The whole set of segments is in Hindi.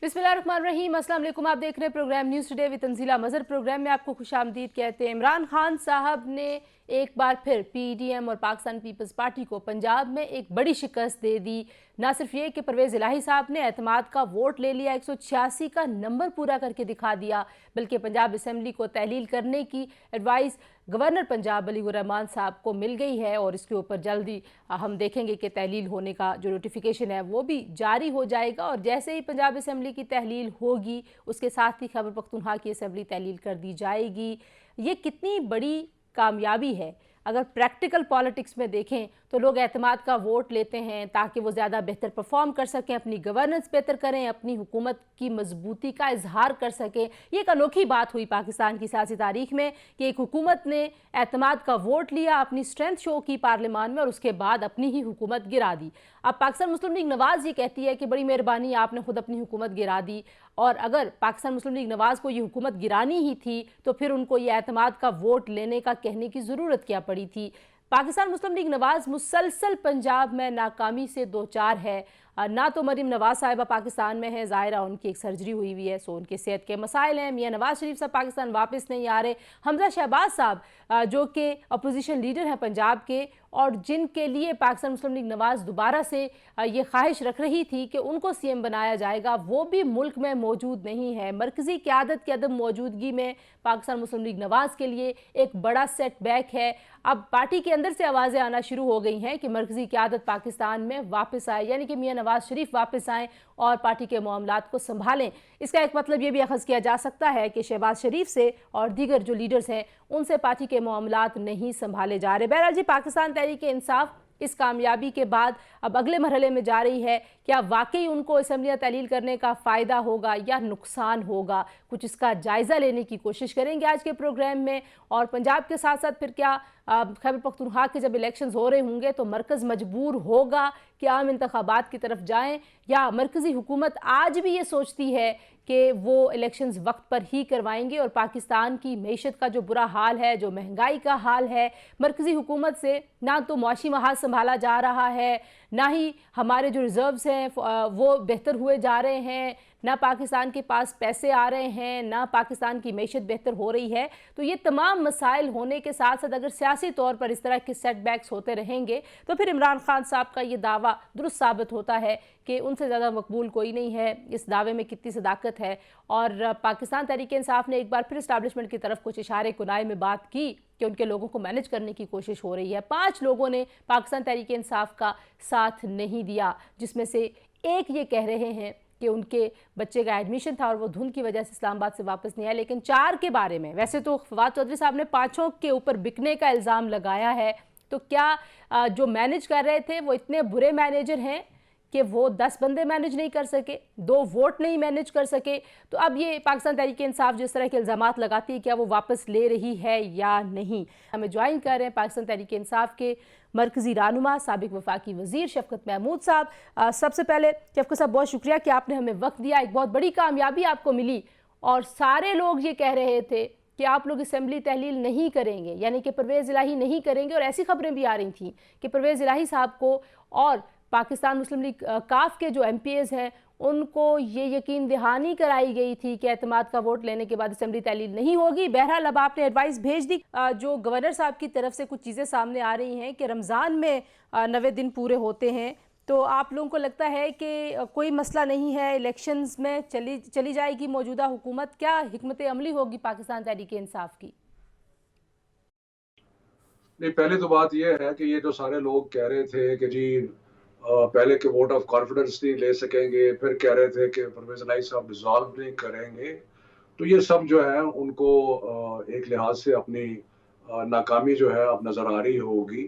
बिस्मिल्लाहिर्रहमानिर्रहीम, अस्सलाम वालेकुम। आप देख रहे हैं program news today with Tanzeela Mazhar. Program में आपको खुशामदीद कहते हैं। इमरान खान साहब ने एक बार फिर पीडीएम और पाकिस्तान पीपल्स पार्टी को पंजाब में एक बड़ी शिकस्त दे दी। ना सिर्फ ये कि परवेज़ इलाही साहब ने एतमाद का वोट ले लिया, 186 का नंबर पूरा करके दिखा दिया, बल्कि पंजाब असम्बली को तहलील करने की एडवाइस गवर्नर पंजाब वलीउर रहमान साहब को मिल गई है और इसके ऊपर जल्दी हम देखेंगे कि तहलील होने का जो नोटिफिकेशन है वो भी जारी हो जाएगा। और जैसे ही पंजाब असम्बली की तहलील होगी उसके साथ ही खैबर पख्तूनख्वा की असम्बली तहलील कर दी जाएगी। ये कितनी बड़ी कामयाबी है। अगर प्रैक्टिकल पॉलिटिक्स में देखें तो लोग एतमाद का वोट लेते हैं ताकि वो ज़्यादा बेहतर परफॉर्म कर सकें, अपनी गवर्नेंस बेहतर करें, अपनी हुकूमत की मजबूती का इजहार कर सकें। ये एक अनोखी बात हुई पाकिस्तान की सियासी तारीख में कि एक हुकूमत ने एतमाद का वोट लिया, अपनी स्ट्रेंथ शो की पार्लियामान में और उसके बाद अपनी ही हुकूमत गिरा दी। अब पाकिस्तान मुस्लिम लीग नवाज़ ये कहती है कि बड़ी मेहरबानी, आपने खुद अपनी हुकूमत गिरा दी, और अगर पाकिस्तान मुस्लिम लीग नवाज़ को ये हुकूमत गिरानी ही थी तो फिर उनको ये एतमाद का वोट लेने का कहने की ज़रूरत क्या पड़ी थी। पाकिस्तान मुस्लिम लीग नवाज़ मुसलसल पंजाब में नाकामी से दो चार है। ना तो मरीम नवाज साहिबा पाकिस्तान में है, ज़ाहिरा उनकी एक सर्जरी हुई हुई है, सो उनके सेहत के मसाइल हैं। मियाँ नवाज शरीफ साहब पाकिस्तान वापस नहीं आ रहे। हमजा शहबाज साहब जो कि अपोजिशन लीडर हैं पंजाब के और जिनके लिए पाकिस्तान मुस्लिम लीग नवाज़ दोबारा से ये ख्वाहिश रख रही थी कि उनको सीएम बनाया जाएगा, वो भी मुल्क में मौजूद नहीं है। मरकज़ी क़यादत की अदम मौजूदगी में पाकिस्तान मुस्लिम लीग नवाज़ के लिए एक बड़ा सेटबैक है। अब पार्टी के अंदर से आवाज़ें आना शुरू हो गई हैं कि मरकज़ी क़यादत पाकिस्तान में वापस आए, यानी कि मियाँ नवाज शरीफ वापस आएँ और पार्टी के मामलात को संभालें। इसका एक मतलब ये भी अखज़ किया जा सकता है कि शहबाज शरीफ से और दीगर जो लीडर्स हैं उनसे पार्टी के मामलात नहीं संभाले जा रहे। बहरहाल जी, पाकिस्तान तहरीक इंसाफ इस कामयाबी के बाद अब अगले मरहले में जा रही है। क्या वाकई उनको असम्बलियाँ तहलील करने का फ़ायदा होगा या नुकसान होगा, कुछ इसका जायज़ा लेने की कोशिश करेंगे आज के प्रोग्राम में। और पंजाब के साथ साथ फिर क्या खैबर पख्तूनख्वा के जब इलेक्शंस हो रहे होंगे तो मरकज़ मजबूर होगा कि आम इंतखाबात की तरफ जाएं, या मरकज़ी हुकूमत आज भी ये सोचती है कि वो इलेक्शंस वक्त पर ही करवाएंगे। और पाकिस्तान की मईशत का जो बुरा हाल है, जो महंगाई का हाल है, मरकज़ी हुकूमत से ना तो मुआशी महाज संभाला जा रहा है, ना ही हमारे जो रिज़र्व्स हैं वो बेहतर हुए जा रहे हैं, ना पाकिस्तान के पास पैसे आ रहे हैं, ना पाकिस्तान की मईशत बेहतर हो रही है। तो ये तमाम मसाइल होने के साथ साथ अगर सियासी तौर पर इस तरह के सेटबैक्स होते रहेंगे तो फिर इमरान खान साहब का ये दावा दुरुस्त साबित होता है कि उनसे ज़्यादा मकबूल कोई नहीं है। इस दावे में कितनी सदाकत है। और पाकिस्तान तहरीक इंसाफ ने एक बार फिर इस्टेब्लिशमेंट की तरफ कुछ इशारे कुनाए में बात की कि उनके लोगों को मैनेज करने की कोशिश हो रही है। 5 लोगों ने पाकिस्तान तहरीक इंसाफ का साथ नहीं दिया, जिसमें से एक ये कह रहे हैं कि उनके बच्चे का एडमिशन था और वो धुंध की वजह से इस्लामाबाद से वापस नहीं आया। लेकिन 4 के बारे में, वैसे तो फवाद चौधरी साहब ने 5 के ऊपर बिकने का इल्ज़ाम लगाया है, तो क्या जो मैनेज कर रहे थे वो इतने बुरे मैनेजर हैं कि वो 10 बंदे मैनेज नहीं कर सके, 2 वोट नहीं मैनेज कर सके? तो अब ये पाकिस्तान तहरीक इंसाफ जिस तरह के इल्ज़ामात लगाती है, क्या वो वापस ले रही है या नहीं? हमें ज्वाइन कर रहे हैं पाकिस्तान तहरीक इंसाफ के मरकज़ी रहनुमा साबिक वफाकी वज़ीर शफ़क़त महमूद साहब। सबसे पहले शफ़क़त साहब, बहुत शुक्रिया कि आपने हमें वक्त दिया। एक बहुत बड़ी कामयाबी आपको मिली और सारे लोग ये कह रहे थे कि आप लोग असम्बली तहलील नहीं करेंगे, यानी कि परवेज़ इलाही नहीं करेंगे, और ऐसी खबरें भी आ रही थी कि परवेज़ इलाही साहब को और पाकिस्तान मुस्लिम लीग काफ के जो MPs हैं उनको ये यकीन दहानी कराई गई थी कि एतमाद का वोट लेने के बाद असम्बली तहलील नहीं होगी। बहरहाल अब आपने एडवाइस भेज दी। जो गवर्नर साहब की तरफ से कुछ चीज़ें सामने आ रही हैं कि रमज़ान में 90 दिन पूरे होते हैं, तो आप लोगों को लगता है कि कोई मसला नहीं है, इलेक्शंस में चली जाएगी मौजूदा हुकूमत? क्या हिकमत अमली होगी पाकिस्तान तहरीक इंसाफ की? नहीं, पहले तो बात यह है कि ये जो सारे लोग कह रहे थे कि जी पहले के वोट ऑफ कॉन्फिडेंस नहीं ले सकेंगे, फिर कह रहे थे कि परवेज इलाही साहब डिसॉल्व नहीं करेंगे, तो ये सब जो है उनको एक लिहाज से अपनी नाकामी जो है अब नजर आ रही होगी।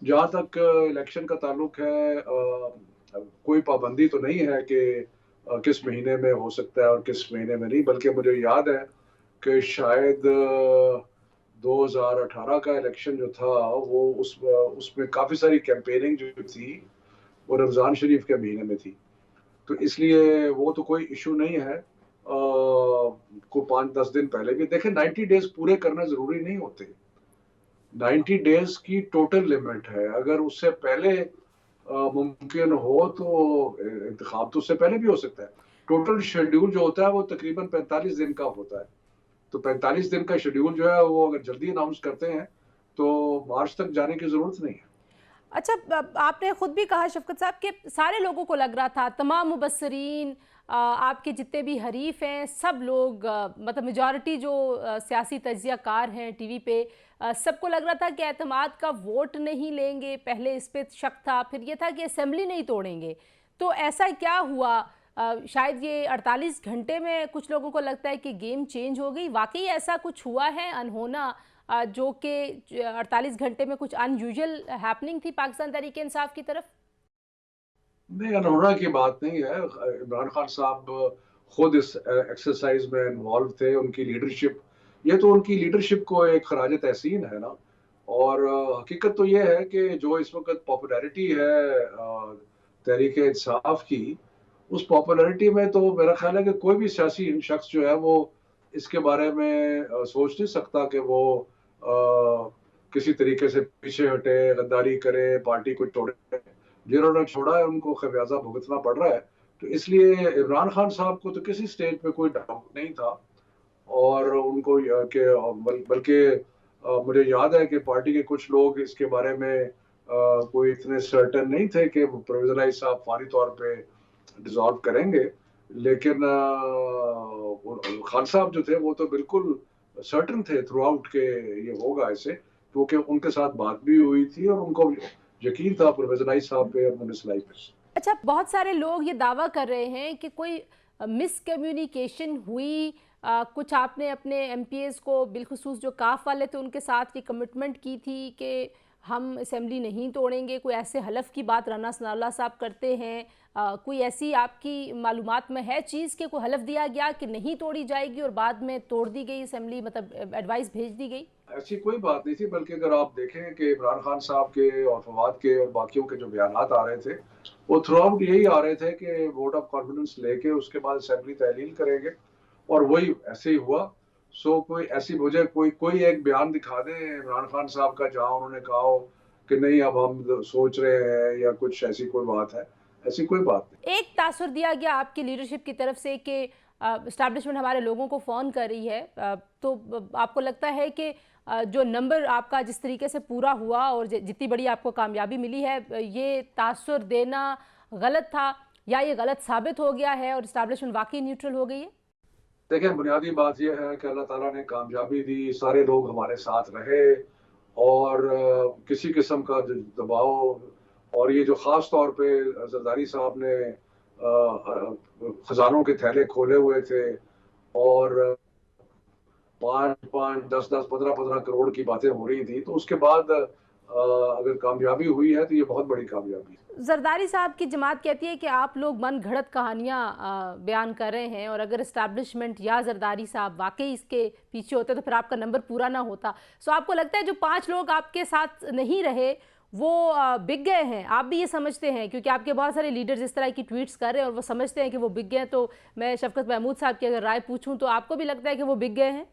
जहाँ तक इलेक्शन का ताल्लुक है, कोई पाबंदी तो नहीं है कि किस महीने में हो सकता है और किस महीने में नहीं, बल्कि मुझे याद है कि शायद 2018 का इलेक्शन जो था वो उसमें काफ़ी सारी कैंपेनिंग जो थी वो रमज़ान शरीफ के महीने में थी, तो इसलिए वो तो कोई इशू नहीं है। को 5-10 दिन पहले भी देखें, 90 डेज पूरे करना ज़रूरी नहीं होते। 90 डेज की टोटल लिमिट है, अगर उससे पहले मुमकिन हो तो इंतखाब तो उससे पहले भी हो सकता है। टोटल शेड्यूल जो होता है वो तकरीबन 45 दिन का होता है। तो 45 दिन का शेड्यूल जो है वो अगर जल्दी अनाउंस करते हैं तो मार्च तक जाने की जरूरत नहीं है। अच्छा, आपने खुद भी कहा शफकत साहब कि सारे लोगों को लग रहा था, तमाम मुबस्सरीन, आपके जितने भी हरीफ हैं, सब लोग, मतलब मेजॉरिटी जो सियासी तज्जियाकार हैं टीवी पे, सबको लग रहा था कि एतमाद का वोट नहीं लेंगे। पहले इस पे शक था, फिर ये था कि असेंबली नहीं तोड़ेंगे। तो ऐसा क्या हुआ? शायद ये 48 घंटे में कुछ लोगों को लगता है कि गेम चेंज हो गई। वाकई ऐसा कुछ हुआ है अनहोना, जो कि 48 घंटे में कुछ अनयूजुअल हैपनिंग थी पाकिस्तान तहरीक इंसाफ की तरफ? नहीं, अनहोना की बात नहीं है। इमरान खान साहब खुद इस एक्सरसाइज में इन्वॉल्व थे। उनकी लीडरशिप, ये तो उनकी लीडरशिप को एक खराज तहसीन है ना। और हकीकत तो ये है कि जो इस वक्त पॉपुलैरिटी है तहरीक इंसाफ की, उस पॉपुलैरिटी में तो मेरा ख्याल है कि कोई भी सियासी शख्स जो है वो इसके बारे में सोच नहीं सकता कि वो किसी तरीके से पीछे हटे, गद्दारी करे, पार्टी को तोड़े। जिन्होंने छोड़ा है उनको खमियाजा भुगतना पड़ रहा है। तो इसलिए इमरान खान साहब को तो किसी स्टेज पे कोई डाउट नहीं था। और उनको बल्कि मुझे याद है कि पार्टी के कुछ लोग इसके बारे में कोई इतने सर्टन नहीं थे कि परवेज इलाही साहब फौरी तौर पे डिसॉल्व करेंगे। लेकिन खान साहब जो थे वो तो बिल्कुल सर्टन थे थ्रू आउट के ये होगा ऐसे, क्योंकि उनके साथ बात भी हुई थी और उनको यकीन था परवेज इलाही साहब पे और मुनिसलाई पे। अच्छा, बहुत सारे लोग ये दावा कर रहे हैं कि कोई मिसकम्युनिकेशन हुई, कुछ आपने अपने एमपीएस को, बिलखुसूस जो काफ वाले थे, उनके साथ ये कमिटमेंट की थी कि हम असेंबली नहीं तोड़ेंगे। कोई ऐसे हलफ की बात राना सनाउल्लाह साहब करते हैं, कोई ऐसी आपकी मालूमात में है चीज़ कि कोई हलफ दिया गया कि नहीं तोड़ी जाएगी और बाद में तोड़ दी गई असेंबली, मतलब एडवाइस भेज दी गई? ऐसी कोई बात नहीं थी। बल्कि अगर आप देखें कि इमरान खान साहब के और फवाद के और बाकियों के जो बयानात आ रहे थे वो थ्रू आउट यही आ रहे थे कि वोट ऑफ कॉन्फिडेंस लेके उसके बाद असेंबली तहलील करेंगे, और वही ऐसे ही हुआ। सो कोई ऐसी, मुझे कोई कोई एक बयान दिखा दे इमरान खान साहब का जहां उन्होंने कहा हो कि नहीं अब हम सोच रहे हैं या कुछ ऐसी कोई बात है। ऐसी कोई बात नहीं। एक तासुर दिया गया आपकी लीडरशिप की तरफ से कि इस्टेब्लिशमेंट हमारे लोगों को फ़ोन कर रही है, तो आपको लगता है कि जो नंबर आपका जिस तरीके से पूरा हुआ और जितनी बड़ी आपको कामयाबी मिली है, ये तासुर देना गलत था या ये गलत साबित हो गया है और इस्टेब्लिशमेंट वाकई न्यूट्रल हो गई है? देखिए, बुनियादी बात यह है कि अल्लाह ताला ने कामयाबी दी, सारे लोग हमारे साथ रहे, और किसी किस्म का जो दबाव, और ये जो ख़ास तौर पे जरदारी साहब ने खजानों के थैले खोले हुए थे और 5-5, 10-10, 15-15 करोड़ की बातें हो रही थी, तो उसके बाद अगर कामयाबी हुई है तो ये बहुत बड़ी कामयाबी है। जरदारी साहब की जमात कहती है कि आप लोग मन घड़त कहानियाँ बयान कर रहे हैं, और अगर इस्टेब्लिशमेंट या जरदारी साहब वाकई इसके पीछे होते तो फिर आपका नंबर पूरा ना होता। सो आपको लगता है जो 5 लोग आपके साथ नहीं रहे वो बिक गए हैं? आप भी ये समझते हैं? क्योंकि आपके बहुत सारे लीडर्स इस तरह की ट्वीट्स कर रहे हैं और वो समझते हैं कि वो बिक गए हैं। तो मैं शफकत महमूद साहब की अगर राय पूछूं तो आपको भी लगता है कि वो बिक गए हैं?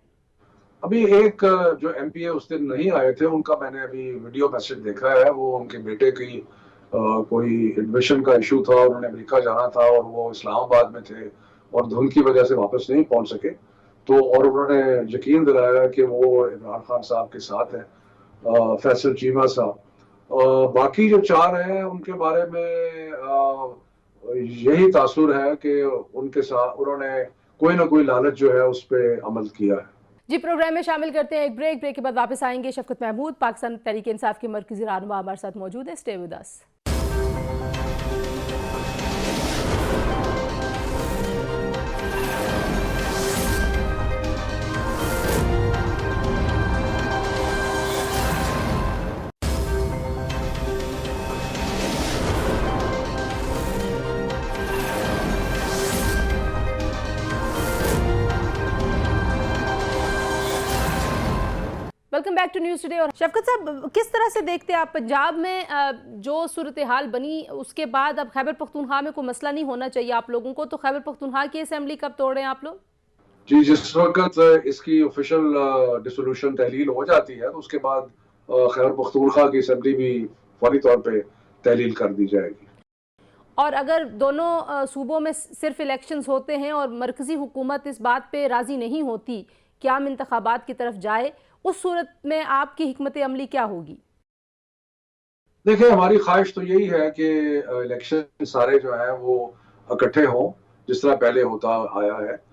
अभी एक जो एमपीए उस दिन नहीं आए थे उनका मैंने अभी वीडियो मैसेज देखा है। वो उनके बेटे की कोई एडमिशन का इशू था, उन्होंने अमेरिका जाना था और वो इस्लामाबाद में थे और धुंध की वजह से वापस नहीं पहुंच सके। तो और उन्होंने यकीन दिलाया कि वो इमरान खान साहब के साथ हैं, फैसल चीमा साहब। बाकी जो 4 हैं उनके बारे में यही तासुर है कि उनके साथ उन्होंने कोई ना कोई लालच जो है उस पर अमल किया है। जी, प्रोग्राम में शामिल करते हैं एक ब्रेक के बाद वापस आएंगे। शफकत महमूद, पाकिस्तान तहरीक इंसाफ के मरकजी रहनुमा, हमारे साथ मौजूद है। Stay with us. Welcome back to news today. और शफकत साहब, किस तरह से देखते हैं आप पंजाब में जो सूरत हाल बनी उसके बाद अब खैबर पख्तूनख्वा में कोई मसला नहीं होना चाहिए आप लोगों को, तो खैबर पख्तूनख्वा की असेंबली कब तोड़ रहे हैं आप लोग? जी, जिस वक्त इसकी ऑफिशियल डिसोल्यूशन तहलील हो जाती है तो उसके बाद खैबर पख्तूनख्वा की असेंबली भी फौरी तौर पे तहलील कर दी जाएगी। और अगर दोनों सूबों में सिर्फ इलेक्शंस होते हैं और मरकजी हुकूमत इस बात पे राज़ी नहीं होती कि आम इंतखाबात की तरफ जाए, उस सूरत में आपकी हिकमत अमली क्या होगी? देखिए, हमारी ख्वाहिश तो यही है कि इलेक्शन सारे जो है वो इकट्ठे हों, जिस तरह पहले होता आया है।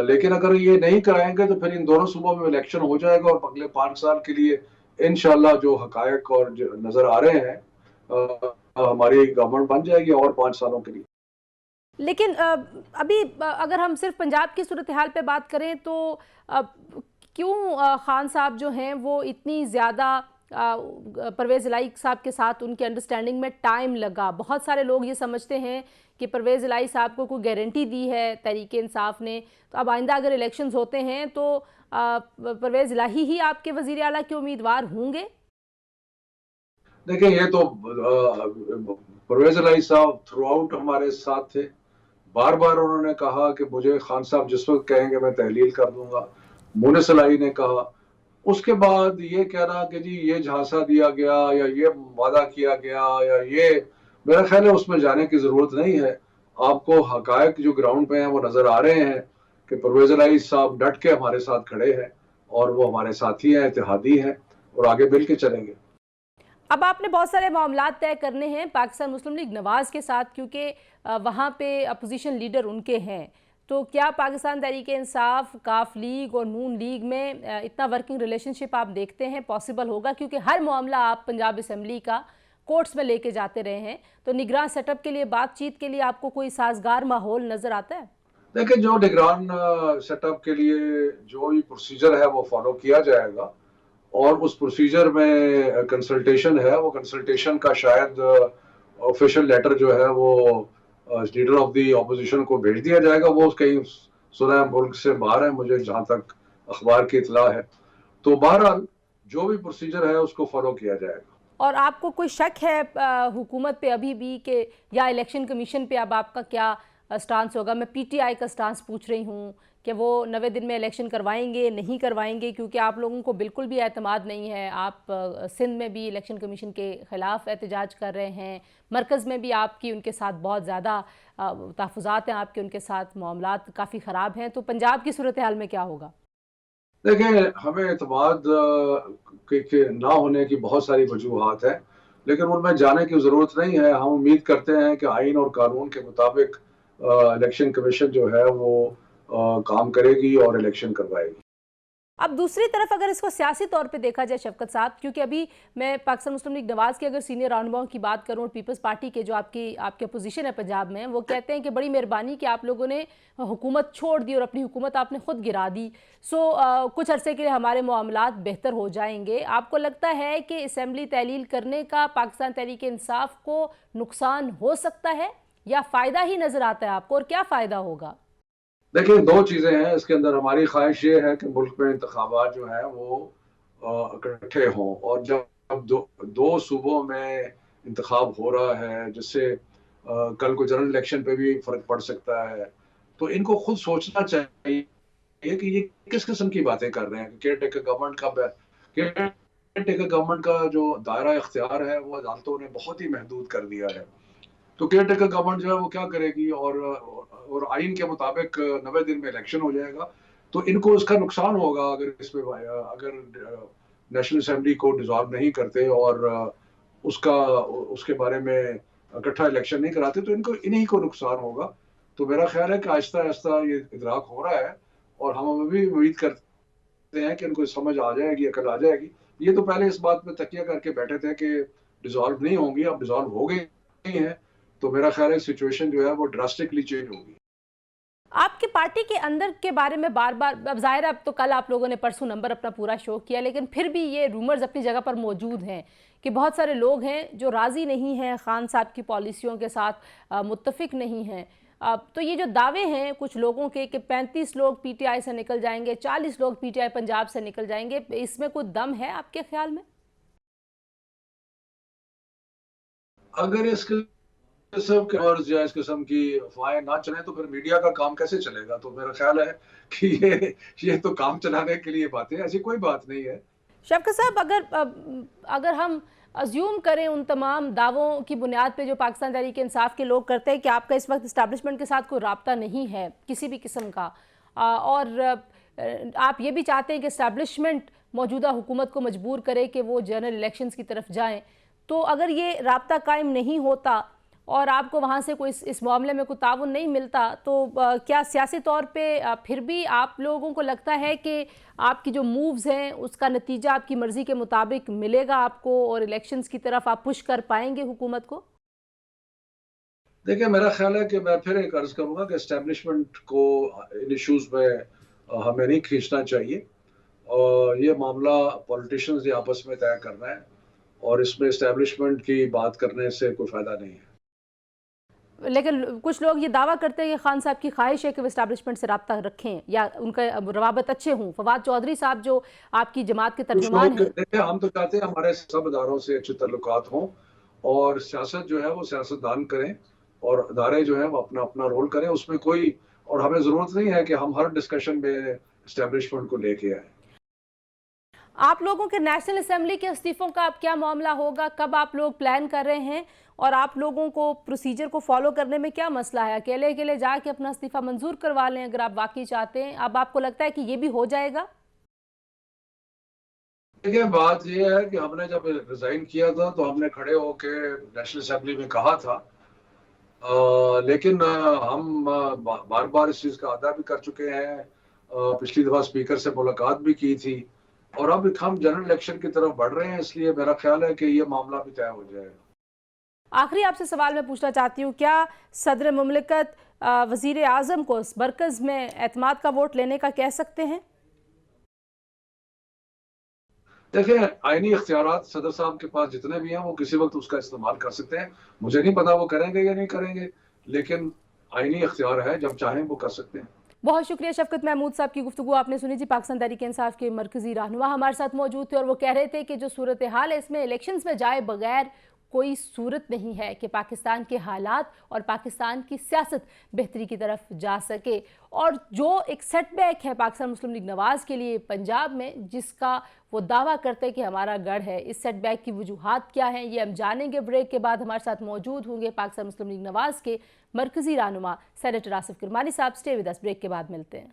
लेकिन अगर ये नहीं कराएंगे तो फिर इन दोनों सूबों में इलेक्शन हो जाएगा और अगले 5 साल के लिए इंशाल्लाह जो हकायक और जो नजर आ रहे हैं, हमारी गवर्नमेंट बन जाएगी और 5 सालों के लिए। लेकिन अभी अगर हम सिर्फ पंजाब की सूरत हाल पे बात करें तो अ, क्यों खान साहब जो हैं वो इतनी ज़्यादा परवेज़ इलाही साहब के साथ उनकी अंडरस्टैंडिंग में टाइम लगा? बहुत सारे लोग ये समझते हैं कि परवेज़ इलाही साहब को कोई गारंटी दी है तहरीक इंसाफ ने, तो अब आइंदा अगर इलेक्शंस होते हैं तो परवेज़ इलाही ही आपके वज़ीर आला के उम्मीदवार होंगे? देखिए, ये तो परवेज इलाही साहब थ्रू आउट हमारे साथ थे। बार बार उन्होंने कहा कि मुझे खान साहब जिस वक्त कहेंगे मैं तहलील कर दूंगा। मुनिस इलाही ने कहा। उसके बाद ये कहना कि जी ये झांसा दिया गया या ये वादा किया गया या ये, मेरा ख्याल है उसमें जाने की जरूरत नहीं है। आपको हकायक जो ग्राउंड पे हैं वो नजर आ रहे हैं कि परवेज इलाही साहब डट के हमारे साथ खड़े हैं और वो हमारे साथी हैं, इत्तेहादी हैं और आगे मिल के चलेंगे। अब आपने बहुत सारे मामलात तय करने हैं पाकिस्तान मुस्लिम लीग नवाज़ के साथ, क्योंकि वहाँ पे अपोजिशन लीडर उनके हैं। तो क्या पाकिस्तान तहरीक इंसाफ, काफ लीग और नून लीग में इतना वर्किंग रिलेशनशिप आप देखते हैं पॉसिबल होगा? क्योंकि हर मामला आप पंजाब असम्बली का कोर्ट्स में लेके जाते रहे हैं, तो निगरान सेटअप के लिए, बातचीत के लिए आपको कोई साजगार माहौल नज़र आता है? देखिए, जो निगरान सेटअप के लिए जो भी प्रोसीजर है वो फॉलो किया जाएगा और उस प्रोसीजर में कंसल्टेशन है, वो कंसल्टेशन का शायद ऑफिशियल लेटर जो है वो लीडर ऑफ द ऑपोजिशन को भेज दिया जाएगा। वो कहीं सुना मुल्क से बाहर है, मुझे जहां तक अखबार की इतला है। तो बहरहाल जो भी प्रोसीजर है उसको फॉलो किया जाएगा। और आपको कोई शक है हुकूमत पे अभी भी कि, या इलेक्शन कमीशन पे अब आपका क्या स्टांस होगा? मैं पीटीआई का स्टांस पूछ रही हूँ कि वो 90 दिन में इलेक्शन करवाएंगे, नहीं करवाएंगे, क्योंकि आप लोगों को बिल्कुल भी एतमाद नहीं है। आप सिंध में भी इलेक्शन कमीशन के ख़िलाफ़ एहतजाज कर रहे हैं, मरकज़ में भी आपकी उनके साथ बहुत ज़्यादा तहफ़्फ़ुज़ात हैं, आपके उनके साथ मामलात काफ़ी ख़राब हैं। तो पंजाब की सूरत हाल में क्या होगा? देखिए, हमें एतमाद के ना होने की बहुत सारी वजूहात हैं, लेकिन उनमें जाने की ज़रूरत नहीं है। हम उम्मीद करते हैं कि आइन और कानून के मुताबिक इलेक्शन कमीशन जो है वो काम करेगी और इलेक्शन करवाएगी। अब दूसरी तरफ अगर इसको सियासी तौर पे देखा जाए शफकत साहब, क्योंकि अभी मैं पाकिस्तान मुस्लिम लीग नवाज़ के अगर सीनियर रहनुमाओं की बात करूं और पीपल्स पार्टी के जो आपके अपोजिशन है पंजाब में, वो कहते हैं कि बड़ी मेहरबानी कि आप लोगों ने हुकूमत छोड़ दी और अपनी हुकूमत आपने खुद गिरा दी। कुछ अरसे के लिए हमारे मामलात बेहतर हो जाएंगे। आपको लगता है कि असम्बली तहलील करने का पाकिस्तान तहरीक इंसाफ को नुकसान हो सकता है या फ़ायदा ही नज़र आता है आपको, और क्या फ़ायदा होगा? देखिए, दो चीज़ें हैं इसके अंदर। हमारी ख्वाहिश ये है कि मुल्क में इंतखाबात जो हैं वो इकट्ठे हों और जब दो सूबों में इंतखाब हो रहा है, जिससे कल को जनरल इलेक्शन पे भी फ़र्क पड़ सकता है, तो इनको खुद सोचना चाहिए कि ये किस किस्म की बातें कर रहे हैं। केयर टेकर गवर्नमेंट का जो दायरा इख्तियार है वो अदालतों ने बहुत ही महदूद कर दिया है। तो केयर टेकर गवर्नमेंट जो है वो क्या करेगी, और आइन के मुताबिक 90 दिन में इलेक्शन हो जाएगा। तो इनको इसका नुकसान होगा अगर इसमें अगर नेशनल असेंबली को डिसॉल्व नहीं करते और उसका उसके बारे में इकट्ठा इलेक्शन नहीं कराते, तो इनको इन्हीं को नुकसान होगा। तो मेरा ख्याल है कि आहिस्ता आहिस्ता ये इदराक हो रहा है और हम अभी उम्मीद करते हैं कि इनको समझ आ जाएगी, अकल आ जाएगी। ये तो पहले इस बात पे तकिया करके बैठे थे कि डिसॉल्व नहीं होंगी, अब डिसॉल्व हो गई है। तो मेरा ख्याल है सिचुएशन जो है वो ड्रास्टिकली चेंज होगी। आपकी पार्टी के अंदर के बारे में बार बार, अब जाहिर है अब तो कल आप लोगों ने परसों नंबर अपना पूरा शो किया, लेकिन फिर भी ये रूमर्स अपनी जगह पर मौजूद हैं कि बहुत सारे लोग हैं जो राज़ी नहीं हैं खान साहब की पॉलिसियों के साथ, मुत्तफिक नहीं हैं। तो ये जो दावे हैं कुछ लोगों के कि 35 लोग पीटीआई से निकल जाएंगे, 40 लोग पीटीआई पंजाब से निकल जाएंगे, इसमें कोई दम है आपके ख्याल में? अगर इसके किस्म के और इस किस्म की अफवाहें ना चले तो फिर मीडिया का काम कैसे चलेगा? तो मेरा ख्याल है कि ये तो काम चलाने के लिए बातें हैं, ऐसी कोई बात नहीं है। शफ़क़त साहब, अगर हम अज्यूम करें उन तमाम दावों की बुनियाद पे जो पाकिस्तान तहरीक इंसाफ के लोग करते हैं कि आपका इस वक्त इस्टेब्लिशमेंट के साथ कोई राब्ता नहीं है किसी भी किस्म का, और आप ये भी चाहते हैं कि इस्टेब्लिशमेंट मौजूदा हुकूमत को मजबूर करे कि वो जनरल इलेक्शंस की तरफ जाएं, तो अगर ये राब्ता कायम नहीं होता और आपको वहाँ से कोई इस मामले में कोई ताउन नहीं मिलता, तो क्या सियासी तौर पे फिर भी आप लोगों को लगता है कि आपकी जो मूव्स हैं उसका नतीजा आपकी मर्ज़ी के मुताबिक मिलेगा आपको और इलेक्शंस की तरफ आप पुश कर पाएंगे हुकूमत को? देखिए, मेरा ख्याल है कि मैं फिर एक अर्ज करूंगा कि एस्टेब्लिशमेंट को इन इश्यूज में हमें नहीं खींचना चाहिए, और ये मामला पॉलिटिशियंस ही आपस में तय करना है, और इसमें एस्टेब्लिशमेंट की बात करने से कोई फायदा नहीं है। लेकिन कुछ लोग ये दावा करते हैं कि खान साहब की ख्वाहिश है कि वो इस्टेब्लिशमेंट से रब्ता रखें या उनका रवाबत अच्छे हों। फवाद चौधरी साहब जो आपकी जमात के कुछ तर्जुमान लोग हैं। देखिए, हम तो चाहते हैं हमारे सब अदारों से अच्छे ताल्लुकात हों, और सियासत जो है वो सियासतदान करें, और अदारे जो है वो अपना अपना रोल करें, उसमें कोई, और हमें जरूरत नहीं है कि हम हर डिस्कशन में एस्टेब्लिशमेंट को लेके आए। आप लोगों के नेशनल असेंबली के इस्तीफों का अब क्या मामला होगा, कब आप लोग प्लान कर रहे हैं, और आप लोगों को प्रोसीजर को फॉलो करने में क्या मसला है? अकेले अकेले जाके अपना इस्तीफा मंजूर करवा लें अगर आप वाकई चाहते हैं, अब आपको लगता है कि ये भी हो जाएगा? देखिए, बात यह है कि हमने जब रिजाइन किया था तो हमने खड़े होके नेशनल असेंबली में कहा था, लेकिन हम बार बार इस चीज का अदा भी कर चुके हैं, पिछली दफा स्पीकर से मुलाकात भी की थी, और अब हम जनरल इलेक्शन की तरफ बढ़ रहे हैं, इसलिए मेरा ख्याल है कि ये मामला भी तय हो जाएगा। आखिरी आपसे सवाल मैं पूछना चाहती हूँ, क्या सदर मुमलिकत वजीर आजम को मरकज़ में एतमाद का वोट लेने का कह सकते हैं? देखिए, आईनी इख्तियारात सदर साहब के पास जितने भी हैं वो किसी वक्त उसका इस्तेमाल कर सकते हैं। मुझे नहीं पता वो करेंगे या नहीं करेंगे, लेकिन आईनी इख्तियार है, जब चाहें वो कर सकते हैं। बहुत शुक्रिया शफकत महमूद साहब की गुफ्तगू आपने सुनी जी। पाकिस्तान तहरीक इंसाफ के मरकजी रहनुमा हमारे साथ मौजूद थे और वो कह रहे थे कि जो सूरत हाल है इसमें इलेक्शंस में जाए बगैर कोई सूरत नहीं है कि पाकिस्तान के हालात और पाकिस्तान की सियासत बेहतरी की तरफ जा सके। और जो एक सेटबैक है पाकिस्तान मुस्लिम लीग नवाज़ के लिए पंजाब में, जिसका वो दावा करते हैं कि हमारा गढ़ है, इस सेटबैक की वजूहात क्या हैं ये हम जानेंगे। ब्रेक के बाद हमारे साथ मौजूद होंगे पाकिस्तान मुस्लिम लीग नवाज़ के मरकजी रहनुमा सेनेटर आसिफ किरमानी साहब। स्टे विद अस, ब्रेक के बाद मिलते हैं।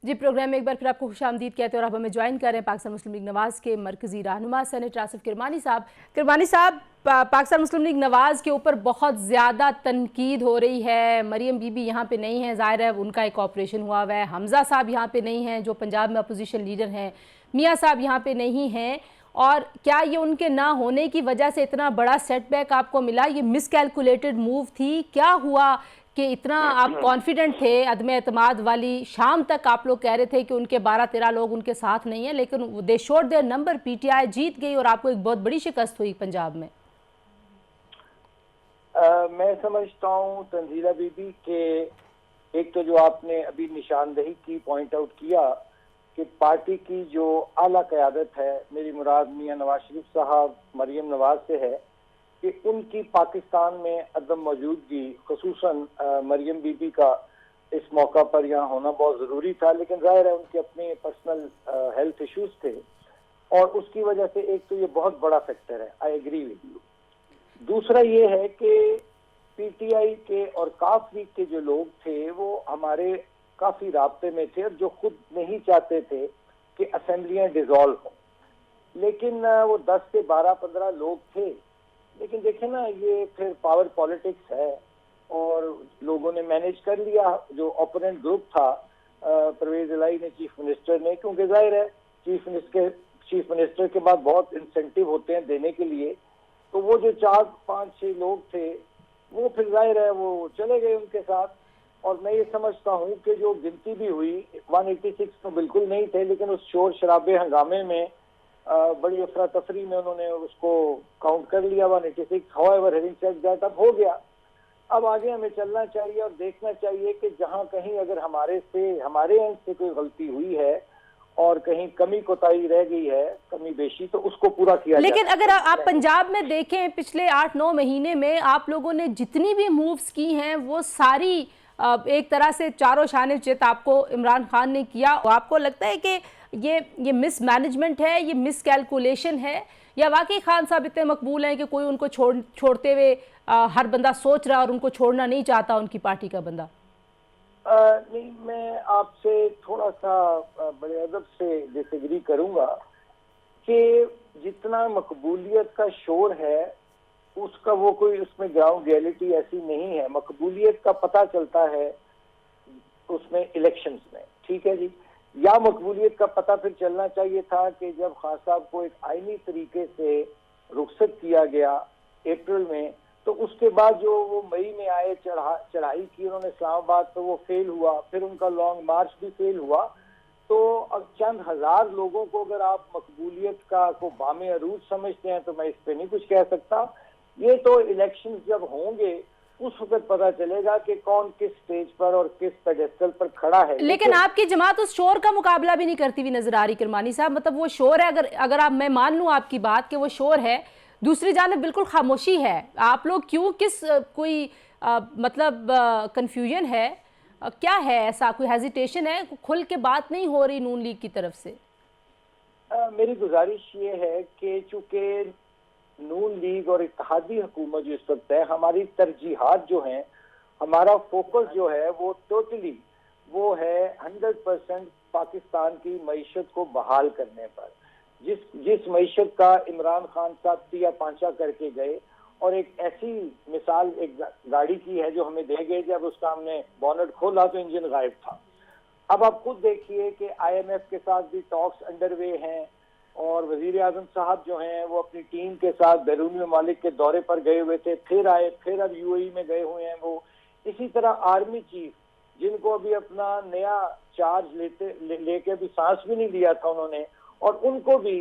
जी, प्रोग्राम में एक बार फिर आपको खुशामदीद कहते हैं और आप हमें ज्वाइन कर रहे हैं पाकिस्तान मुस्लिम लीग नवाज़ के मरकजी रहनुमा सेनेटर आसिफ किरमानी साहब। किरमानी साहब, पाकिस्तान मुस्लिम लीग नवाज़ के ऊपर बहुत ज़्यादा तनकीद हो रही है। मरियम बीबी यहाँ पे नहीं है, ज़ाहिर है उनका एक ऑपरेशन हुआ हुआ है। हमज़ा साहब यहाँ पे नहीं हैं जो पंजाब में अपोजिशन लीडर हैं। मियाँ साहब यहाँ पे नहीं हैं, और क्या ये उनके ना होने की वजह से इतना बड़ा सेटबैक आपको मिला? ये मिसकैलकुलेटेड मूव थी? क्या हुआ कि इतना आप कॉन्फिडेंट थे? अदम एतमाद वाली शाम तक आप लोग कह रहे थे कि उनके 12-13 लोग उनके साथ नहीं हैं, लेकिन they showed their number, PTI जीत गई और आपको एक बहुत बड़ी शिकस्त हुई पंजाब में। मैं समझता हूँ तंजीला बीबी के, एक तो जो आपने अभी निशानदेही की, पॉइंट आउट किया कि पार्टी की जो आला क़यादत है, मेरी मुराद मियां नवाज शरीफ साहब, मरियम नवाज से है, कि उनकी पाकिस्तान में अदम मौजूदगी, खुसूसन मरियम बीबी का इस मौका पर यहाँ होना बहुत ज़रूरी था, लेकिन ज़ाहिर है उनके अपने पर्सनल हेल्थ इश्यूज थे, और उसकी वजह से एक तो ये बहुत बड़ा फैक्टर है, आई एग्री विद यू। दूसरा ये है कि पीटीआई के और काफ लीग के जो लोग थे वो हमारे काफ़ी राब्ते में थे, और जो खुद नहीं चाहते थे कि असेंबलियाँ डिज़ोल्व हों, लेकिन वो 10 से 12-15 लोग थे। लेकिन देखें ना, ये फिर पावर पॉलिटिक्स है और लोगों ने मैनेज कर लिया। जो ओपोनेंट ग्रुप था, परवेज इलाही ने, चीफ मिनिस्टर ने, क्योंकि जाहिर है चीफ मिनिस्टर के बाद बहुत इंसेंटिव होते हैं देने के लिए, तो वो जो 4-5-6 लोग थे वो फिर जाहिर है वो चले गए उनके साथ। और मैं ये समझता हूँ कि जो गिनती भी हुई 186 तो बिल्कुल नहीं थे, लेकिन उस शोर शराबे हंगामे में बड़ी अफरा तफरी में उन्होंने उसको काउंट कर लिया 186। हाउएवर हैविंग सेड दैट, अब हो गया। अब आगे हमें चलना चाहिए और देखना चाहिए कि जहां कहीं अगर हमारे एंड से कोई गलती हुई है और कहीं कमी कोताही रह गई है, कमी बेशी, तो उसको पूरा किया जाए। लेकिन अगर आप पंजाब में देखें पिछले 8-9 महीने में आप लोगों ने जितनी भी मूव्स की हैं वो सारी एक तरह से चारों शाने चित आपको इमरान खान ने किया। आपको लगता है कि ये मिसमैनेजमेंट है, ये मिसकैलकुलेशन है, या वाकई खान साहब इतने मकबूल हैं कि कोई उनको छोड़ते हुए हर बंदा सोच रहा और उनको छोड़ना नहीं चाहता उनकी पार्टी का बंदा? नहीं, मैं आपसे थोड़ा सा बड़े अदब से डिसएग्री करूंगा कि जितना मकबूलियत का शोर है उसका वो कोई उसमें ग्राउंड रियलिटी ऐसी नहीं है। मकबूलियत का पता चलता है उसमें इलेक्शंस में, ठीक है जी। या मकबूलियत का पता फिर चलना चाहिए था कि जब खान साहब को एक आईनी तरीके से रुखसत किया गया अप्रैल में, तो उसके बाद जो वो मई में आए, चढ़ाई की उन्होंने इस्लामाबाद, तो वो फेल हुआ, फिर उनका लॉन्ग मार्च भी फेल हुआ। तो अब चंद हजार लोगों को अगर आप मकबूलियत का को बामे अरूज समझते हैं तो मैं इस पे नहीं कुछ कह सकता। ये तो इलेक्शन जब होंगे उस वक्त पता चलेगा कि कौन किस स्टेज पर और किस पेडेस्टल पर खड़ा है। लेकिन आपकी जमात उस शोर का मुकाबला भी नहीं करती हुई नजर आ रही किरमानी साहब। मतलब वो शोर है, अगर आप, मैं मान लूं आपकी बात कि वो शोर है, दूसरी जानिब बिल्कुल खामोशी है। आप लोग क्यों, किस कोई मतलब कंफ्यूजन है, क्या है ऐसा, कोई हेजिटेशन है, खुल के बात नहीं हो रही नून लीग की तरफ से? मेरी गुजारिश ये है कि चूंकि नून लीग और इत्तेहादी हुकूमत जो इस वक्त है, हमारी तरजीहात जो हैं, हमारा फोकस जो है वो टोटली वो है 100% पाकिस्तान की मईशत को बहाल करने पर। जिस मईशत का इमरान खान साहब तिया पांचा करके गए, और एक ऐसी मिसाल एक गाड़ी की है जो हमें दे गए, जब उसका हमने बॉनेट खोला तो इंजन गायब था। अब आप खुद देखिए कि IMF के साथ भी टॉक्स अंडरवे हैं, और वजीर आजम साहब जो हैं वो अपनी टीम के साथ बैरूनी ममालिक के दौरे पर गए हुए थे, फिर आए, फिर अब UAE में गए हुए हैं वो। इसी तरह आर्मी चीफ, जिनको अभी अपना नया चार्ज लेके भी सांस भी नहीं लिया था उन्होंने, और उनको भी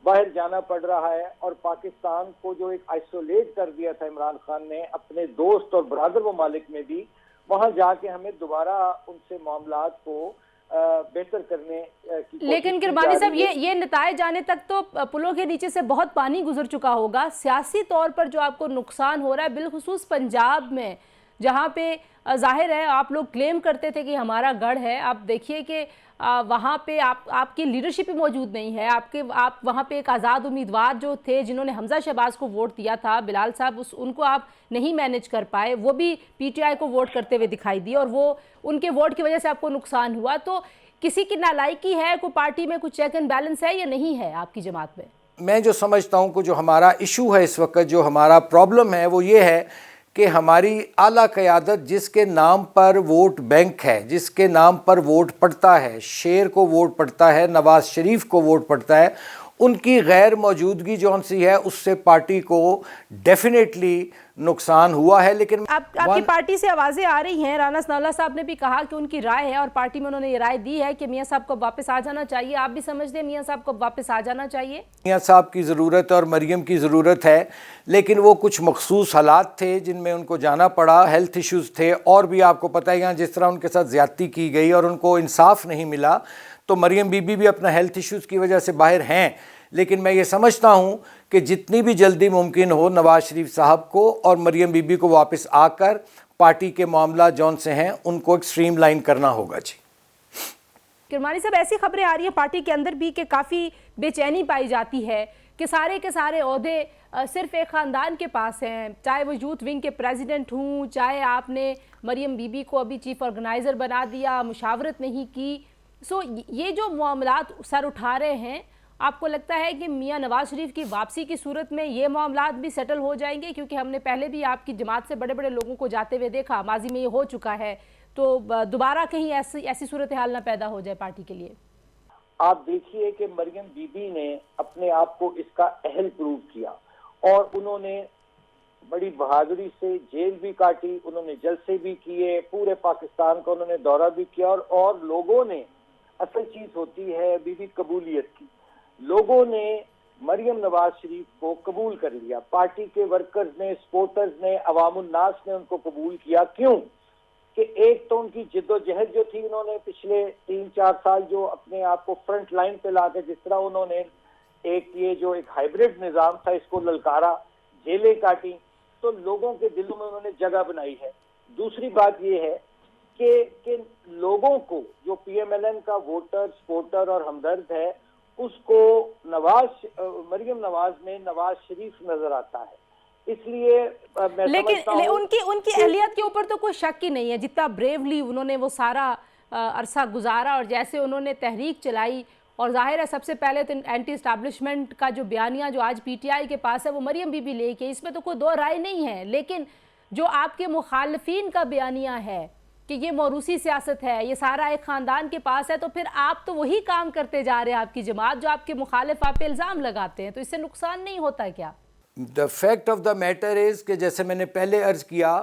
बाहर जाना पड़ रहा है। और पाकिस्तान को जो एक आइसोलेट कर दिया था इमरान खान ने अपने दोस्त और बरादर ममालिक में भी, वहां जाके हमें दोबारा उनसे मामलात को बेहतर करने की। लेकिन किरमानी साहब, ये निताए जाने तक तो पुलों के नीचे से बहुत पानी गुजर चुका होगा। सियासी तौर पर जो आपको नुकसान हो रहा है, बिलखुसूस पंजाब में, जहाँ पे जाहिर है आप लोग क्लेम करते थे कि हमारा गढ़ है, आप देखिए कि वहाँ पे आपकी लीडरशिप ही मौजूद नहीं है। आप वहाँ पे एक आज़ाद उम्मीदवार जो थे, जिन्होंने हमजा शहबाज को वोट दिया था, बिलाल साहब, उनको आप नहीं मैनेज कर पाए। वो भी PTI को वोट करते हुए दिखाई दिए, और वो उनके वोट की वजह से आपको नुकसान हुआ। तो किसी की नालायकी है, कोई पार्टी में कुछ चेक एंड बैलेंस है या नहीं है आपकी जमात में? मैं जो समझता हूँ कि जो हमारा इशू है इस वक्त, जो हमारा प्रॉब्लम है, वो ये है कि हमारी आला क़यादत जिसके नाम पर वोट बैंक है, जिसके नाम पर वोट पड़ता है, शेर को वोट पड़ता है, नवाज शरीफ को वोट पड़ता है, उनकी गैर मौजूदगी जौन सी है उससे पार्टी को डेफिनेटली नुकसान हुआ है। लेकिन आपकी पार्टी से आवाज़ें आ रही हैं, राना सनाउल्लाह साहब ने भी कहा कि उनकी राय है, और पार्टी में उन्होंने ये राय दी है कि मियाँ साहब को वापस आ जाना चाहिए। आप भी समझते हैं मियाँ साहब को वापस आ जाना चाहिए? मियाँ साहब की ज़रूरत और मरियम की ज़रूरत है, लेकिन वो कुछ मखसूस हालात थे जिनमें उनको जाना पड़ा, हेल्थ इश्यूज़ थे, और भी आपको पता है यहाँ जिस तरह उनके साथ ज़्यादती की गई और उनको इंसाफ नहीं मिला, तो मरियम बीबी भी अपना हेल्थ इश्यूज़ की वजह से बाहर हैं। लेकिन मैं ये समझता हूँ कि जितनी भी जल्दी मुमकिन हो नवाज शरीफ साहब को और मरियम बीबी को वापस आकर पार्टी के मामला जौन से हैं उनको एक स्ट्रीमलाइन करना होगा। जी किरमानी साहब, ऐसी खबरें आ रही हैं पार्टी के अंदर भी कि काफ़ी बेचैनी पाई जाती है कि सारे के सारे ओहदे सिर्फ एक ख़ानदान के पास हैं, चाहे वो यूथ विंग के प्रेसिडेंट हूँ, चाहे आपने मरियम बीबी को अभी चीफ ऑर्गेनाइज़र बना दिया, मुशावरत नहीं की। सो ये जो मामलात सर उठा रहे हैं, आपको लगता है कि मियाँ नवाज शरीफ की वापसी की सूरत में ये मामलात भी सेटल हो जाएंगे? क्योंकि हमने पहले भी आपकी जमात से बड़े बड़े लोगों को जाते हुए देखा, माजी में ये हो चुका है, तो दोबारा कहीं ऐसी सूरत हाल ना पैदा हो जाए पार्टी के लिए। आप देखिए कि मरियम बीबी ने अपने आप को इसका अहल प्रूव किया, और उन्होंने बड़ी बहादुरी से जेल भी काटी, उन्होंने जलसे भी किए, पूरे पाकिस्तान का उन्होंने दौरा भी किया, और लोगों ने, असल चीज होती है बीबी कबूलियत की, लोगों ने मरियम नवाज शरीफ को कबूल कर लिया। पार्टी के वर्कर्स ने, सपोर्टर्स ने, अवामुन नास ने उनको कबूल किया। क्यों? कि एक तो उनकी जिद्दोजहद जो थी, उन्होंने पिछले 3-4 साल जो अपने आप को फ्रंट लाइन पे लाके जिस तरह उन्होंने ये जो एक हाइब्रिड निजाम था इसको ललकारा, जेलें काटी, तो लोगों के दिलों में उन्होंने जगह बनाई है। दूसरी बात ये है कि लोगों को जो पीएमएलएन का वोटर, सपोर्टर और हमदर्द है, उसको मरियम नवाज में नवाज शरीफ नजर आता है। इसलिए मैं लेकिन उनकी अहलियत के ऊपर तो कोई शक ही नहीं है। जितना ब्रेवली उन्होंने वो सारा अरसा गुजारा और जैसे उन्होंने तहरीक चलाई, और जाहिर है सबसे पहले तो एंटी एस्टैब्लिशमेंट का जो बयानिया जो आज पीटीआई के पास है वो मरियम बीबी लेके, इसमें तो कोई दो राय नहीं है। लेकिन जो आपके मुखालफिन का बयानिया है कि ये मौरूसी सियासत है, ये सारा एक ख़ानदान के पास है, तो फिर आप तो वही काम करते जा रहे हैं, आपकी जमात, जो आपके मुखालिफ आप पे इल्ज़ाम लगाते हैं। तो इससे नुकसान नहीं होता क्या? The fact of the matter is कि जैसे मैंने पहले अर्ज़ किया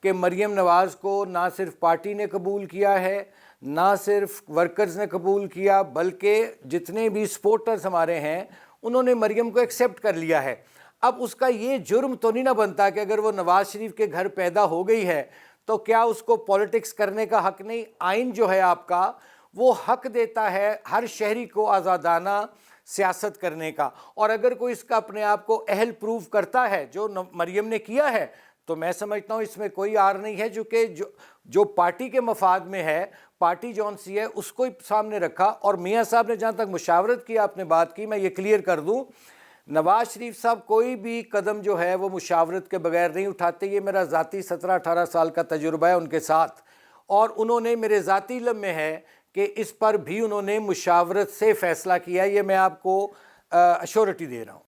कि मरियम नवाज़ को ना सिर्फ पार्टी ने कबूल किया है, ना सिर्फ वर्कर्स ने कबूल किया, बल्कि जितने भी सपोर्टर्स हमारे हैं उन्होंने मरियम को एक्सेप्ट कर लिया है। अब उसका ये जुर्म तो नहीं ना बनता कि अगर वो नवाज़ शरीफ के घर पैदा हो गई है तो क्या उसको पॉलिटिक्स करने का हक नहीं? आइन जो है आपका वो हक देता है हर शहरी को आज़ादाना सियासत करने का, और अगर कोई इसका अपने आप को अहल प्रूव करता है जो मरियम ने किया है तो मैं समझता हूँ इसमें कोई आर नहीं है। जो पार्टी के मफाद में है, पार्टी जौन सी है उसको ही सामने रखा। और मियाँ साहब ने जहाँ तक मुशावरत की आपने बात की, मैं ये क्लियर कर दूँ, नवाज़ शरीफ साहब कोई भी कदम जो है वो मुशावरत के बगैर नहीं उठाते। ये मेरा ज़ाती 17-18 साल का तजुर्बा है उनके साथ, और उन्होंने मेरे ज़ाती इल्म में है कि इस पर भी उन्होंने मुशावरत से फ़ैसला किया। ये मैं आपको अश्योरिटी दे रहा हूँ।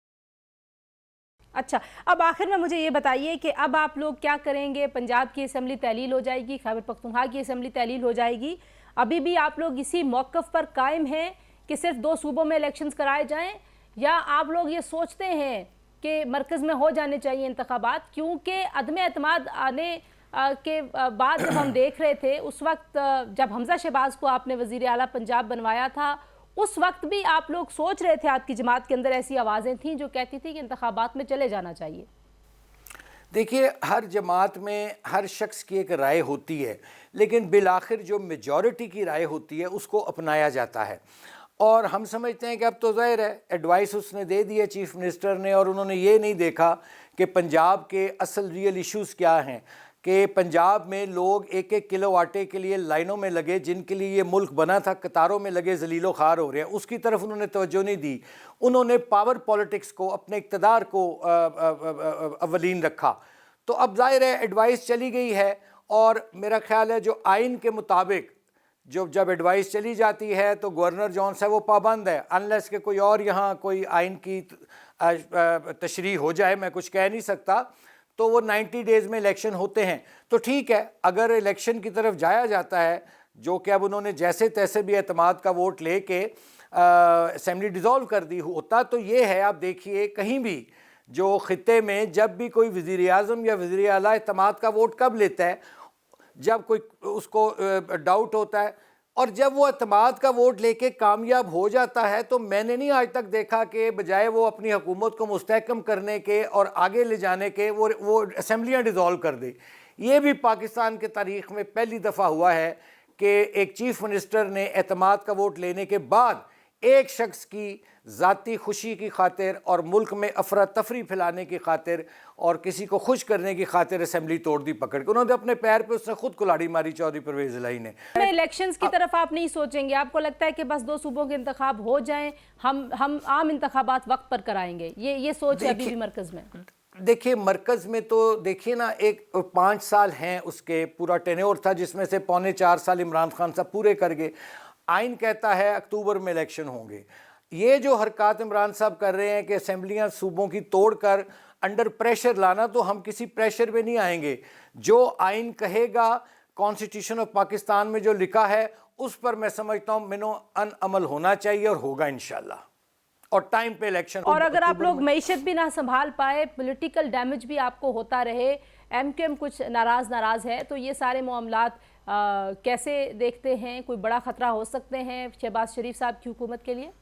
अच्छा, अब आखिर में मुझे ये बताइए कि अब आप लोग क्या करेंगे? पंजाब की असम्बली तहलील हो जाएगी, खैबर पख्तूनख्वा की असम्बली तहलील हो जाएगी, अभी भी आप लोग इसी मौक़िफ़ पर कायम हैं कि सिर्फ 2 सूबों में इलेक्शंस कराए जाएं, या आप लोग ये सोचते हैं कि मरकज़ में हो जाने चाहिए इंतखाबात? क्योंकि अदम एतमाद आने के बाद जब हम देख रहे थे उस वक्त जब हमज़ा शहबाज को आपने वज़ीर आला पंजाब बनवाया था, उस वक्त भी आप लोग सोच रहे थे, आपकी जमात के अंदर ऐसी आवाज़ें थीं जो कहती थी कि इंतखाबात में चले जाना चाहिए। देखिए, हर जमात में हर शख्स की एक राय होती है, लेकिन बिलाखिर जो मेजॉरिटी की राय होती है उसको अपनाया जाता है। और हम समझते हैं कि अब तो ज़ाहिर है एडवाइस उसने दे दी है चीफ़ मिनिस्टर ने, और उन्होंने ये नहीं देखा कि पंजाब के असल रियल इश्यूज़ क्या हैं, कि पंजाब में लोग 1-1 किलो आटे के लिए लाइनों में लगे, जिनके लिए ये मुल्क बना था, कतारों में लगे ज़लीलो ख़ार हो रहे हैं, उसकी तरफ उन्होंने तवज्जो नहीं दी। उन्होंने पावर पॉलिटिक्स को, अपने इक़्तिदार को अव्वलीन रखा। तो अब ज़ाहिर है एडवाइस चली गई है, और मेरा ख़्याल है जो आइन के मुताबिक जब एडवाइस चली जाती है तो गवर्नर जौन सा वो पाबंद है, अनलेस के कोई और यहाँ कोई आइन की तशरीह हो जाए, मैं कुछ कह नहीं सकता, तो वो 90 डेज़ में इलेक्शन होते हैं। तो ठीक है, अगर इलेक्शन की तरफ जाया जाता है, जो कि अब उन्होंने जैसे तैसे भी एतमाद का वोट लेके असेंबली डिज़ोल्व कर दी होता, तो ये है, आप देखिए कहीं भी जो ख़ित्ते में जब भी कोई वज़ीर आज़म या वज़ीर आला एतमाद का वोट कब लेता है, जब कोई उसको डाउट होता है, और जब वो एतमाद का वोट लेके कामयाब हो जाता है, तो मैंने नहीं आज तक देखा कि बजाय वो अपनी हुकूमत को मुस्तहकम करने के और आगे ले जाने के वो असम्बलियाँ डिज़ोल्व कर दे। ये भी पाकिस्तान के तारीख़ में पहली दफ़ा हुआ है कि एक चीफ़ मिनिस्टर ने एतमाद का वोट लेने के बाद एक शख्स की ज़ाती खुशी की खातिर और मुल्क में अफरा तफरी फैलाने की खातिर और किसी को खुश करने की खातिर असेंबली तोड़ दी पकड़ के। उन्होंने अपने पैर पे उसने खुद कुल्हाड़ी मारी चौधरी परवेज़ इलाही ने। इलेक्शंस की तरफ आप नहीं सोचेंगे? आपको लगता है कि बस 2 सूबों के इंतखाब हो जाएं, हम आम इंतखाबात वक्त पर कराएंगे, ये सोच है अभी भी मरकज़ में? देखिए, मरकज़ में तो देखिए ना, एक 5 साल हैं उसके, पूरा टेन्योर था जिसमें से 3.25 साल इमरान खान साहब पूरे कर गए। आइन कहता है अक्टूबर में इलेक्शन होंगे। ये जो हरकत इमरान साहब कर रहे हैं कि असेंबलियां सूबों की तोड़कर अंडर प्रेशर लाना, तो हम किसी प्रेशर में नहीं आएंगे। जो आइन कहेगा, कॉन्स्टिट्यूशन ऑफ पाकिस्तान में जो लिखा है, उस पर मैं समझता हूँ मिनो अन अमल होना चाहिए, और होगा इंशाल्लाह, और टाइम पे इलेक्शन। और अगर आप लोग मईशत भी ना संभाल पाए, पॉलिटिकल डैमेज भी आपको होता रहे, MQM कुछ नाराज़ है, तो ये सारे मामलात कैसे देखते हैं? कोई बड़ा ख़तरा हो सकते हैं शहबाज शरीफ साहब की हुकूमत के लिए?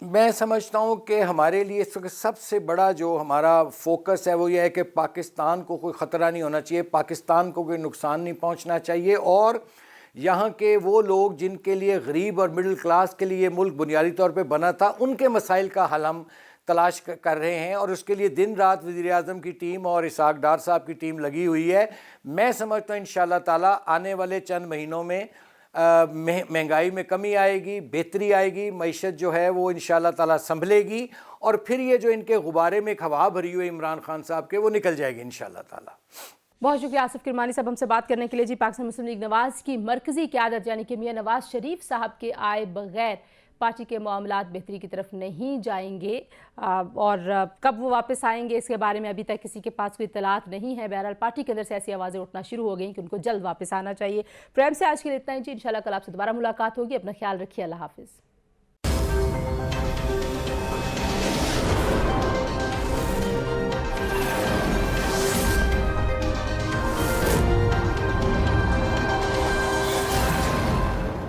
मैं समझता हूँ कि हमारे लिए इस वक्त सबसे बड़ा जो हमारा फोकस है वो ये है कि पाकिस्तान को कोई ख़तरा नहीं होना चाहिए, पाकिस्तान को कोई नुकसान नहीं पहुँचना चाहिए, और यहाँ के वो लोग जिनके लिए गरीब और मिडिल क्लास के लिए मुल्क बुनियादी तौर पे बना था, उनके मसाइल का हल हम तलाश कर रहे हैं, और उसके लिए दिन रात वज़ीर आज़म की टीम और इसहाक डार साहब की टीम लगी हुई है। मैं समझता हूँ इंशाअल्लाह ताला आने वाले चंद महीनों में महंगाई में कमी आएगी, बेहतरी आएगी, मईशत जो है वो इंशाअल्लाह ताला संभलेगी, और फिर ये जो इनके गुब्बारे में एक हवा भरी हुई इमरान खान साहब के, वो निकल जाएगी इंशाअल्लाह ताला। बहुत शुक्रिया आसिफ किरमानी साहब हमसे बात करने के लिए। जी, पाकिस्तान मुस्लिम लीग नवाज की मरकजी क़यादत यानी कि मियां नवाज शरीफ साहब के आए बगैर पार्टी के मामलात बेहतरी की तरफ नहीं जाएंगे, और कब वो वापस आएंगे इसके बारे में अभी तक किसी के पास कोई इत्तलात नहीं है। बहरहाल पार्टी के अंदर से ऐसी आवाज़ें उठना शुरू हो गई कि उनको जल्द वापस आना चाहिए। प्रोग्राम से आज के लिए इतना ही जी, इंशाल्लाह कल आपसे दोबारा मुलाकात होगी। अपना ख्याल रखिए, अल्लाह हाफिज़।